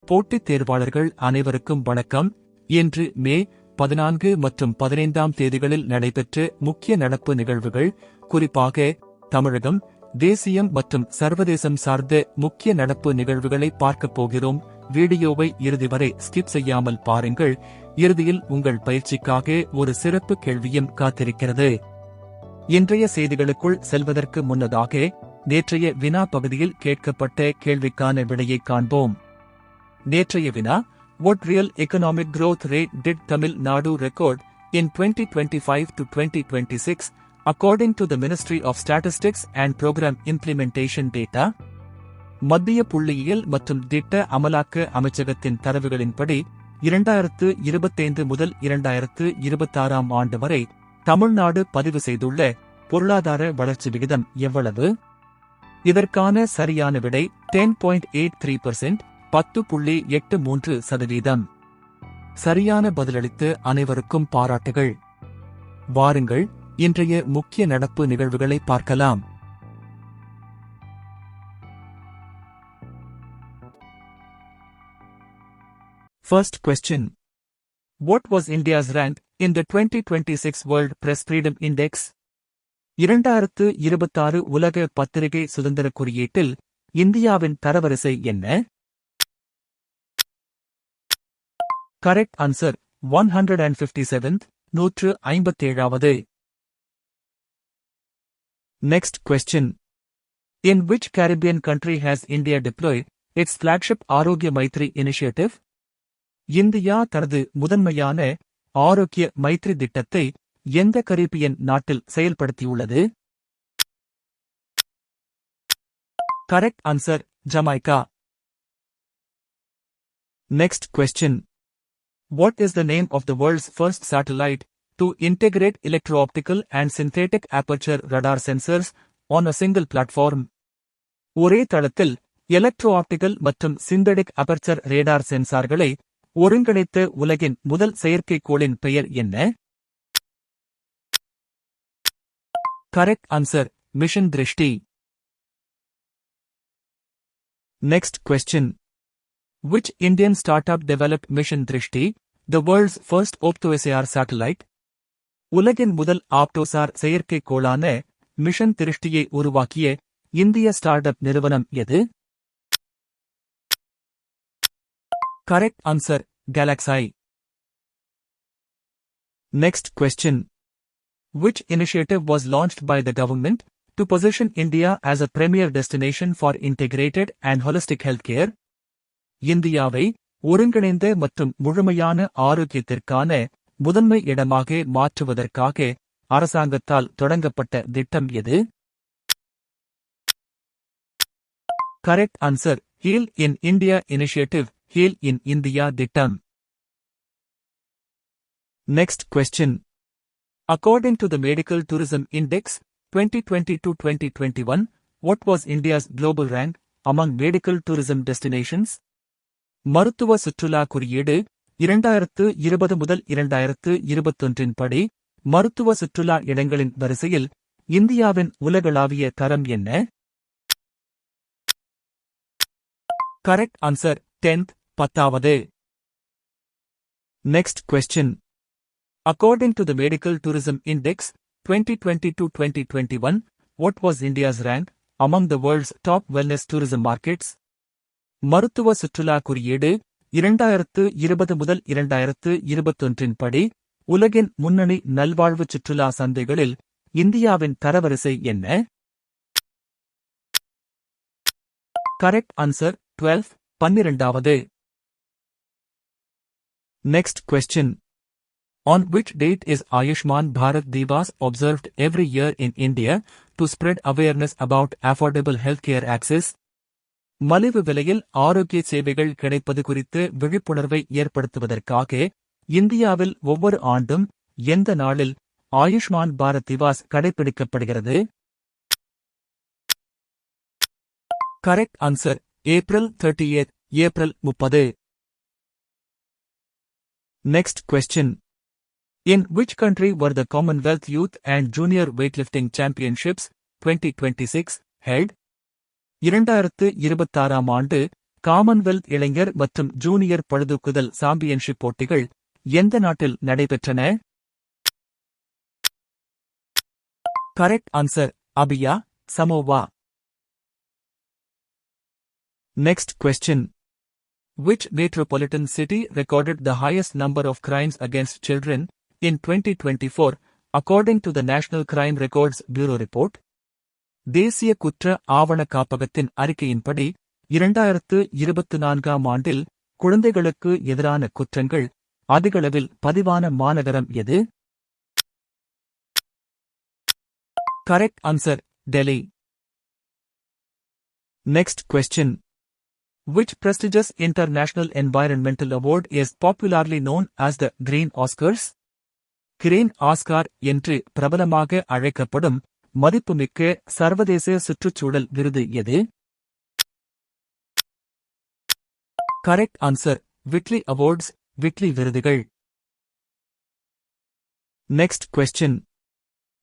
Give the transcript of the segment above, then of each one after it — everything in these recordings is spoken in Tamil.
போட்டித் தேர்வாளர்கள் அனைவருக்கும் வணக்கம். இன்று மே 14 மற்றும் 15 தேதிகளில் நடைபெற்ற முக்கிய நடப்பு நிகழ்வுகள், குறிப்பாக தமிழகம், தேசியம் மற்றும் சர்வதேசம் சார்ந்த முக்கிய நடப்பு நிகழ்வுகளை பார்க்கப் போகிறோம். வீடியோவை இறுதி வரை ஸ்கிப் செய்யாமல் பாருங்கள். இறுதியில் உங்கள் பயிற்சிக்காக ஒரு சிறப்பு கேள்வியும் காத்திருக்கிறது. இன்றைய செய்திகளுக்குள் செல்வதற்கு முன்னதாக நேற்றைய வினா பகுதியில் கேட்கப்பட்ட கேள்விக்கான விடையை காண்போம். நேற்றைய வினா: What real economic growth rate did Tamil Nadu record in 2025 to 2026 according to the Ministry of Statistics and Program Implementation data? மத்திய புள்ளியியல் மற்றும் திட்ட அமலாக்க அமைச்சகத்தின் தரவுகளின்படி 2025 முதல் 2026 ஆண்டு வரை தமிழ்நாடு பதிவு செய்துள்ள பொருளாதார வளர்ச்சி விகிதம் எவ்வளவு? இதற்கான சரியான விடை 10.83%, 10.83%. சரியான பதிலளித்த அனைவருக்கும் பாராட்டுகள். வாருங்கள், இன்றைய முக்கிய நடப்பு நிகழ்வுகளை பார்க்கலாம். First question. What was India's rank in the 2026 World Press Freedom Index? 2026 உலக பத்திரிகை சுதந்திர குறியீட்டில் இந்தியாவின் தரவரிசை என்ன? Correct answer 157th, 157வது. Next question. In which Caribbean country has India deployed its flagship Arogya Maitri initiative? India தனது முதன்மையான ஆரோக்கிய மைத்ரி திட்டத்தை எந்த கரீபியன் நாட்டில் செயல்படுத்தியுள்ளது? Correct answer Jamaica. Next question. What is the name of the world's first satellite to integrate electro-optical and synthetic aperture radar sensors on a single platform? ஒரே தளத்தில் எலக்ட்ரோ-ஆப்டிகல் மற்றும் சிந்தடிக் அபர்ச்சர் ரேடார் சென்சார்களை ஒருங்கிணைத்த உலகின் முதல் செயற்கைக்கோளின் பெயர் என்ன? Correct answer Mission Drishti. Next question. Which Indian startup developed Mission Drishti, the world's first opto-SAR satellite? உலகின் முதல் ஆப்டோசார் செயற்கைக்கோளான மிஷன் திருஷ்டியை உருவாக்கிய இந்திய ஸ்டார்ட் அப் நிறுவனம் எது? Correct answer Galaxy. Next question. Which initiative was launched by the government to position India as a premier destination for integrated and holistic healthcare? இந்தியாவை ஒருங்கிணைந்த மற்றும் முழுமையான ஆரோக்கியத்திற்கான முதன்மை இடமாக மாற்றுவதற்காக அரசாங்கத்தால் தொடங்கப்பட்ட திட்டம் எது? Correct answer Heal in India initiative, Heal in India திட்டம். Next question. According to the Medical Tourism Index 2020-2021, what was India's global rank among medical tourism destinations? மருத்துவ சுற்றுலா குறியீடு 2020 முதல் 2021 படி மருத்துவ சுற்றுலா இடங்களின் வரிசையில் இந்தியாவின் உலகளாவிய தரம் என்ன? Correct answer 10th, 10வது. Next question. According to the Medical Tourism Index 2020-2021, what was India's rank among the world's top wellness tourism markets? மருத்துவ சுற்றுலா குறியீடு 2020 முதல் 2021 படி உலகின் முன்னணி நல்வாழ்வு சுற்றுலா சந்தைகளில் இந்தியாவின் தரவரிசை என்ன? Correct answer 12th, 12வது. Next question. On which date is Ayushman Bharat Divas observed every year in India to spread awareness about affordable healthcare access? மலிவு விலையில் ஆரோக்கிய சேவைகள் கிடைப்பது குறித்து விழிப்புணர்வை ஏற்படுத்துவதற்காக இந்தியாவில் ஒவ்வொரு ஆண்டும் எந்த நாளில் ஆயுஷ்மான் பாரத் திவாஸ் கடைபிடிக்கப்படுகிறது? Correct answer April 30th, April 30. Next question. In which country were the Commonwealth Youth and Junior Weightlifting Championships 2026 held? 2026 ஆண்டு காமன்வெல்த் இளைஞர் மற்றும் ஜூனியர் பளுதூக்குதல் சாம்பியன்ஷிப் போட்டிகள் எந்த நாட்டில் நடைபெற்றன? Correct answer Abijah, Samoa. Next question. Which metropolitan city recorded the highest number of crimes against children in 2024 according to the National Crime Records Bureau report? தேசிய குற்ற ஆவண காப்பகத்தின் அறிக்கையின்படி 2024ஆம் ஆண்டில் குழந்தைகளுக்கு எதிரான குற்றங்கள் அதிகளவில் பதிவான மாநகரம் எது? Correct answer Delhi. Next question. Which prestigious international environmental award is popularly known as the Green Oscars? Green Oscar என்று பிரபலமாக அழைக்கப்படும் மதிப்புமிக்க சர்வதேச சுற்றுச்சூழல் விருது எது? Correct answer Whitley awards, Whitley விருதுகள். Next question.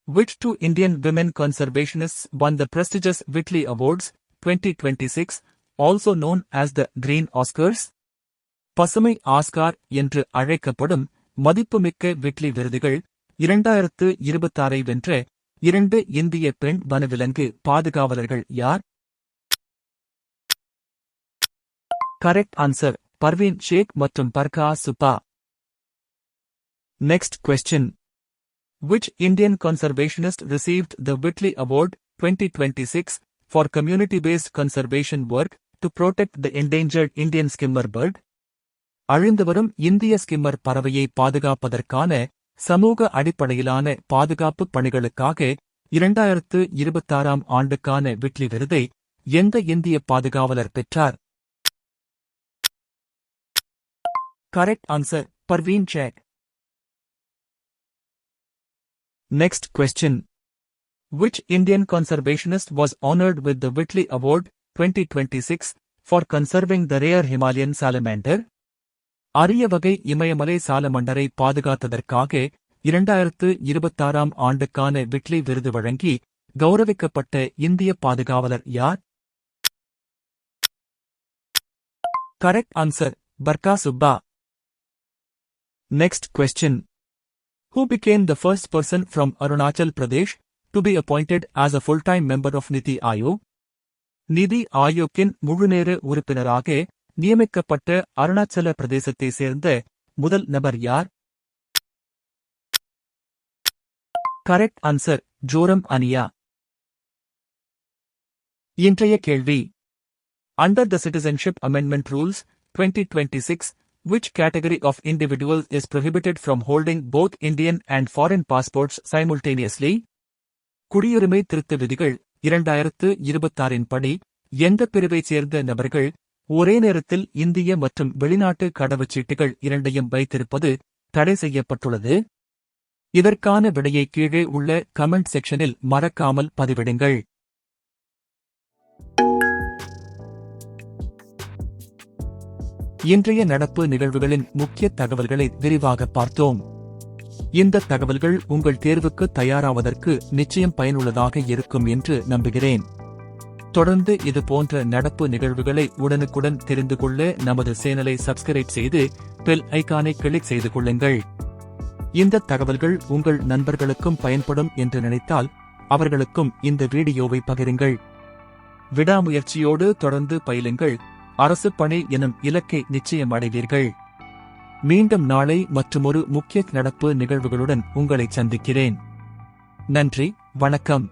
Which two Indian women conservationists won the prestigious Whitley Awards 2026, also known as the Green Oscars? பசுமை ஆஸ்கார் என்று அழைக்கப்படும் மதிப்புமிக்க விட்லி விருதுகள் 2026 வென்ற 2 இந்திய பெண் வனவிலங்கு பாதுகாவலர்கள் யார்? கரெக்ட் ஆன்சர் பர்வீன் ஷேக் மற்றும் பர்கா Subba. Next question. Which Indian conservationist received the Whitley Award 2026 for community-based conservation work to protect the endangered Indian skimmer bird? அழிந்துவரும் இந்திய ஸ்கிம்மர் பறவையை பாதுகாப்பதற்கான சமூக அடிப்படையிலான பாதுகாப்பு பணிகளுக்காக 2026ஆம் ஆண்டுக்கான விட்லி விருதை எந்த இந்திய பாதுகாவலர் பெற்றார்? Correct answer Parveen Shaikh. Next question. Which Indian conservationist was honored with the Whitley Award 2026 for conserving the rare Himalayan salamander? அரிய வகை இமயமலை சாலமண்டரை பாதுகாத்ததற்காக 2026ஆம் ஆண்டுக்கான விட்லி விருது வழங்கி கௌரவிக்கப்பட்ட இந்திய பாதுகாவலர் யார்? Correct answer Barkha Subba. Next question. Who became the first person from Arunachal Pradesh to be appointed as a full-time member of Niti Aayog? நிதி ஆயோக்கின் முழுநேர உறுப்பினராக நியமிக்கப்பட்ட அருணாச்சல பிரதேசத்தை சேர்ந்த முதல் நபர் யார்? கரெக்ட் ஆன்சர் ஜோரம் அனியா. இன்றைய கேள்வி. Under the Citizenship Amendment Rules 2026, which category of individuals is prohibited from holding both Indian and foreign passports simultaneously? குடியுரிமை திருத்த விதிகள் 2026 படி எந்த பிரிவைச் சேர்ந்த நபர்கள் ஒரே நேரத்தில் இந்திய மற்றும் வெளிநாட்டு கடவுச்சீட்டுகள் இரண்டையும் வைத்திருப்பது தடை செய்யப்பட்டுள்ளது? இதற்கான விடையை கீழே உள்ள கமெண்ட் செக்ஷனில் மறக்காமல் பதிவிடுங்கள். இன்றைய நடப்பு நிகழ்வுகளின் முக்கிய தகவல்களை விரிவாக பார்த்தோம். இந்த தகவல்கள் உங்கள் தேர்வுக்கு தயாராவதற்கு நிச்சயம் பயனுள்ளதாக இருக்கும் என்று நம்புகிறேன். தொடர்ந்து இது போன்ற நடப்பு நிகழ்வுகளை உடனுக்குடன் தெரிந்து கொள்ள நமது சேனலை சப்ஸ்கிரைப் செய்து பெல் ஐகானை கிளிக் செய்து கொள்ளுங்கள். இந்த தகவல்கள் உங்கள் நண்பர்களுக்கும் பயன்படும் என்று நினைத்தால் அவர்களுக்கும் இந்த வீடியோவை பகிருங்கள். விடாமுயற்சியோடு தொடர்ந்து பயிலுங்கள். அரசு பணி எனும் இலக்கை நிச்சயம் அடைவீர்கள். மீண்டும் நாளை மற்றுமொரு முக்கிய நடப்பு நிகழ்வுகளுடன் உங்களை சந்திக்கிறேன். நன்றி, வணக்கம்.